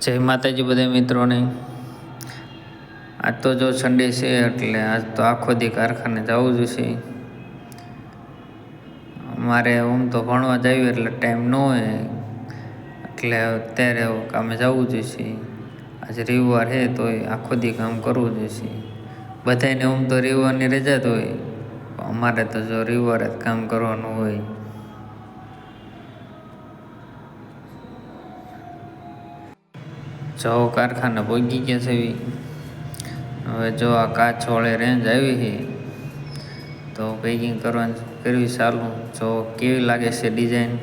જય માતાજી બધા મિત્રોને। આજ તો જો સન્ડે છે એટલે આજ તો આખો દી કારખાને જવું જ છે। અમારે આમ તો ભણવા જાવી એટલે ટાઈમ ન હોય, એટલે અત્યારે કામે જવું જોઈશે। આજે રવિવાર છે તો આખો દી કામ કરવું જોઈશે। બધાને આમ તો રવિવારની રજા જ હોય, અમારે તો જો રવિવારે જ કામ કરવાનું હોય। જો કારખાને પહોંચી ગયા છે। હવે જો આ કાચ વાળી રેન્જ આવી છે તો પેકિંગ કરવી ચાલુ। જો કેવી લાગે છે ડિઝાઇન,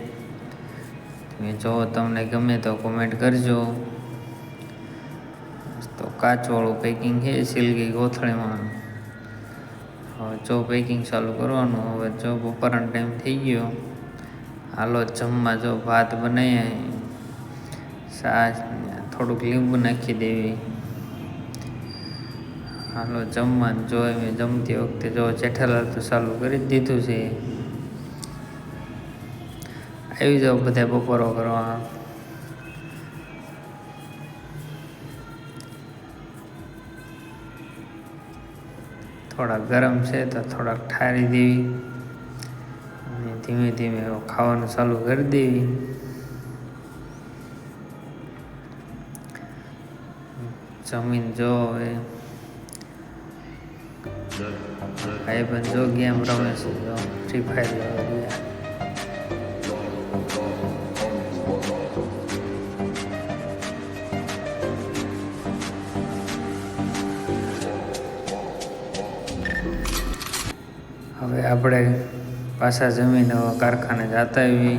જો તમને ગમે તો કોમેન્ટ કરજો। તો કાચવાળું પેકિંગ છે સિલ્કી કોથળીમાં। હવે જો પેકિંગ ચાલુ કરવાનું। હવે જો બપોરનો ટાઈમ થઈ ગયો, હાલો જમવા। જો ભાત બનાવ્યા, છાશ થોડુંક લીંબુ નાખી દેવી, હાલો જમવાનું। જો મેં જમતી વખતે જો જેઠાલાલ તો ચાલુ કરી જ દીધું છે। આવી જાઓ બધા બપોરો કરવા। થોડા ગરમ છે તો થોડાક ઠારી દેવી અને ધીમે ધીમે ખાવાનું ચાલુ કરી દેવી। જમીન જો હવે ભાઈબંધ જો ગેમ રમે છે, જો ફ્રી ફાયર લેવા ગયા। હવે આપણે પાછા જમીને કારખાને જતા આવી,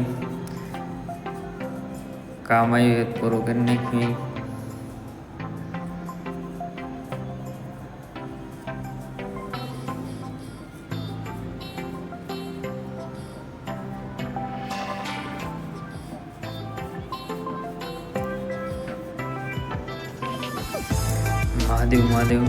કામ આવ્યું પૂરું કરી નાખવી। મહાદેવ મહાદેવ।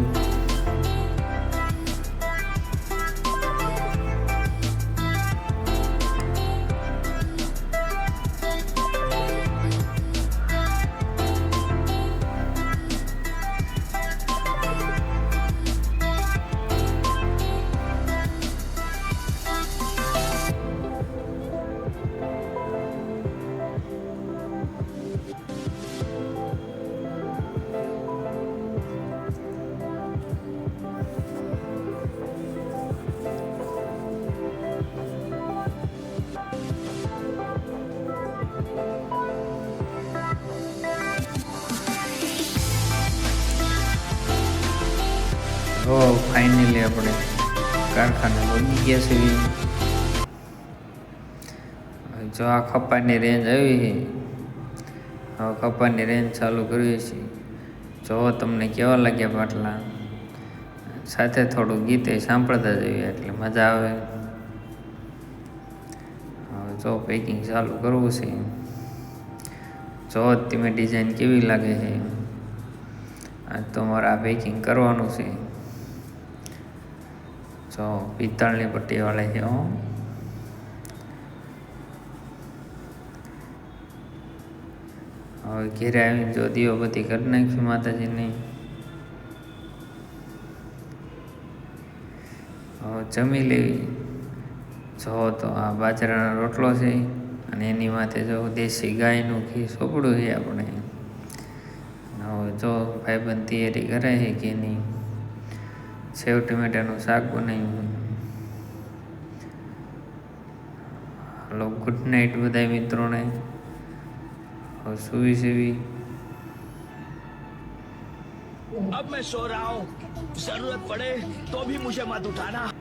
ફાઇનલી આપણે કારખાને પહોંચી ગયા છીએ। જો આ કપાસની રેન્જ આવી છે, હવે કપાસની રેન્જ ચાલુ કરવી છે। જો તમને કેવા લાગ્યા પાટલા, સાથે થોડું ગીતે સાંભળતા જઈએ એટલે મજા આવે। હવે જો પેકિંગ ચાલુ કરવું છે। જો તમે ડિઝાઇન કેવી લાગે છે, આજ તો મારે આ પેકિંગ કરવાનું છે। જો પિત્તળની પટ્ટીવાળી છે। હવે ઘેરે આવીને જો દીવાબત્તી કરી નાખી માતાજીની। હવે જમી લેવી। જો તો આ બાજરાનો રોટલો છે અને એની માથે જો દેશી ગાયનું ઘી સોપડું છે આપણે। હવે જો ભાઈબંધ તૈયારી કરે છે ઘીની। સેવ ટમેટાનું શાક બનાવ્યું। હાલો ગુડ નાઇટ બધા મિત્રોને। और सुई से भी अब मैं सो रहा हूँ, जरूरत पड़े तो भी मुझे मत उठाना।